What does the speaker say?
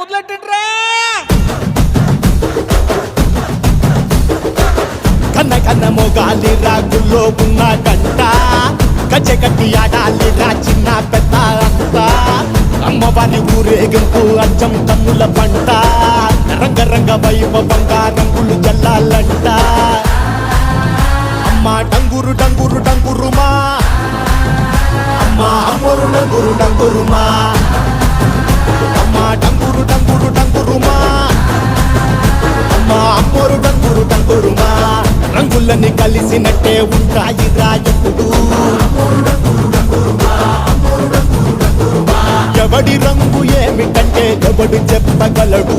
మొదలెట్టండ్రా. కన్న కన్న మొగాలి రాగుల్లో ఉన్న గంట గజ్జెగట్టి ఆడాలిరా చిన్న పెద్ద అంతా అమ్మవారి ఊరేగింపు అచ్చం తమ్ముల పంట రంగరంగ వైభవంగా రంగులు జల్లాలంట అమ్మ డంగురు డంగురు డంగురుమా అమ్మ అమ్మోరు డంగురు డంగురుమా అమ్మ డంగురు డంగురు డంగురుమా అమ్మ అమ్మోరు డంగురు డంగురుమా రంగులని కలిసినట్టే ఉంటాయి రాయప్పుడు ఎవడి రంగు ఏమిటంటే ఎవడు చెప్పగలడు